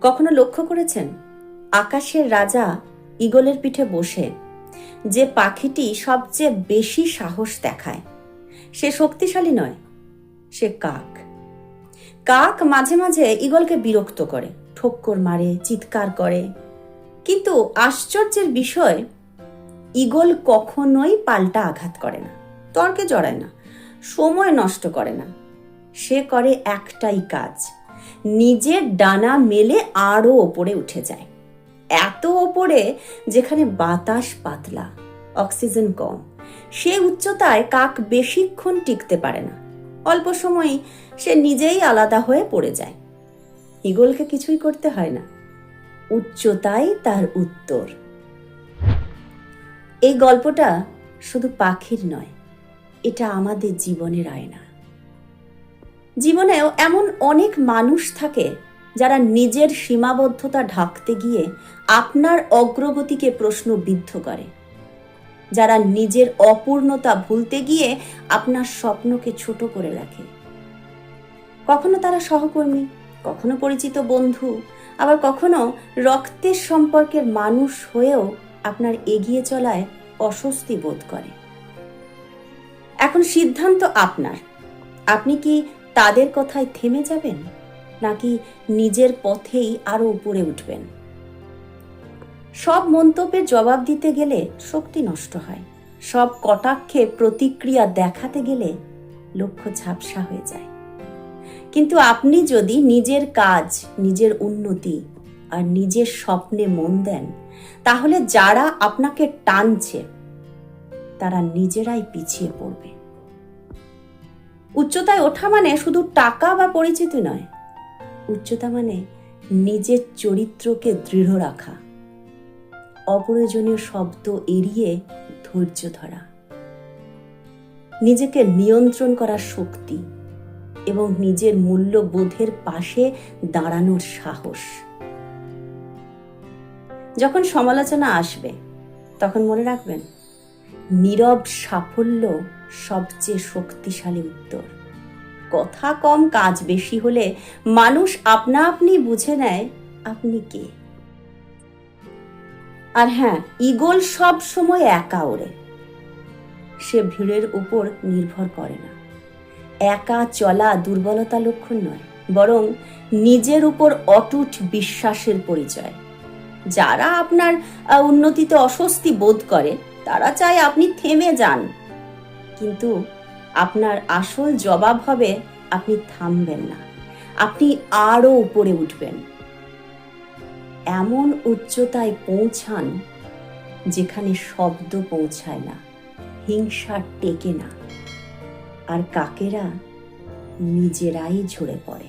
কখনো লক্ষ্য করেছেন আকাশের রাজা ঈগলের পিঠে বসে যে পাখিটি সবচেয়ে বেশি সাহস দেখায় সে শক্তিশালী নয়, সে কাক। কাক মাঝে মাঝে ঈগলকে বিরক্ত করে, ঠোক্কর মারে, চিৎকার করে, কিন্তু আশ্চর্যের বিষয় ঈগল কখনোই পাল্টা আঘাত করে না, তর্কে জড়ায় না, সময় নষ্ট করে না। সে করে একটাই কাজ, নিজের ডানা মেলে আরো ওপরে উঠে যায়, এত ওপরে যেখানে বাতাস পাতলা, অক্সিজেন কম। সে উচ্চতায় কাক বেশিক্ষণ টিকতে পারে না, অল্প সময়ই সে নিজেই আলাদা হয়ে পড়ে যায়। ঈগলকে কিছুই করতে হয় না, উচ্চতাই তার উত্তর। এই গল্পটা শুধু পাখির নয়, এটা আমাদের জীবনের আয়না। জীবনেও এমন অনেক মানুষ থাকে যারা নিজের সীমাবদ্ধতা ঢাকতে গিয়ে আপনার অগ্রগতিকে প্রশ্নবিদ্ধ করে, যারা নিজের অপূর্ণতা ভুলতে গিয়ে আপনার স্বপ্নকে ছোট করে রাখে। কখনো তারা সহকর্মী, কখনো পরিচিত বন্ধু, আবার কখনো রক্তের সম্পর্কের মানুষ হয়েও আপনার এগিয়ে চলায় অস্বস্তি বোধ করে। এখন সিদ্ধান্ত আপনার, আপনি কি তাদের কথায় থেমে যাবেন নাকি নিজের পথেই আরো উপরে উঠবেন? সব মন্তব্যের জবাব দিতে গেলে শক্তি নষ্ট হয়, সব কটাক্ষে প্রতিক্রিয়া দেখাতে গেলে লক্ষ্য ঝাপসা হয়ে যায়। কিন্তু আপনি যদি নিজের কাজ, নিজের উন্নতি আর নিজের স্বপ্নে মন দেন, তাহলে যারা আপনাকে টানছে তারা নিজেরাই পিছিয়ে পড়বে। উচ্চতায় ওঠা মানে শুধু টাকা বা পরিচিতি নয়, উচ্চতা মানে নিজের চরিত্রকে দৃঢ় রাখা, অপ্রয়োজনীয় শব্দ এড়িয়ে ধৈর্য ধরা, নিজেকে নিয়ন্ত্রণ করার শক্তি এবং নিজের মূল্যবোধের পাশে দাঁড়ানোর সাহস। যখন সমালোচনা আসবে তখন মনে রাখবেন, নীরব সাফল্য সবচেয়ে শক্তিশালী উত্তর। কথা কম কাজ বেশি হলে মানুষ আপনা আপনি বুঝে নেয় আপনি কে। আর হ্যাঁ, ঈগল সব সময় একা ওড়ে, সে ভিড়ের উপর নির্ভর করে না। একা চলা দুর্বলতা লক্ষণ নয়, বরং নিজের উপর অটুট বিশ্বাসের পরিচয়। যারা আপনার উন্নতিতে অস্বস্তি বোধ করে তারা চায় আপনি থেমে যান, কিন্তু আপনার আসল জবাব হবে আপনি থামবেন না, আপনি আরো উপরে উঠবেন। এমন উচ্চতায় পৌঁছান যেখানে শব্দ পৌঁছায় না, হিংসা টেকে না, আর কাকেরা নিজেরাই ঝরে পড়ে।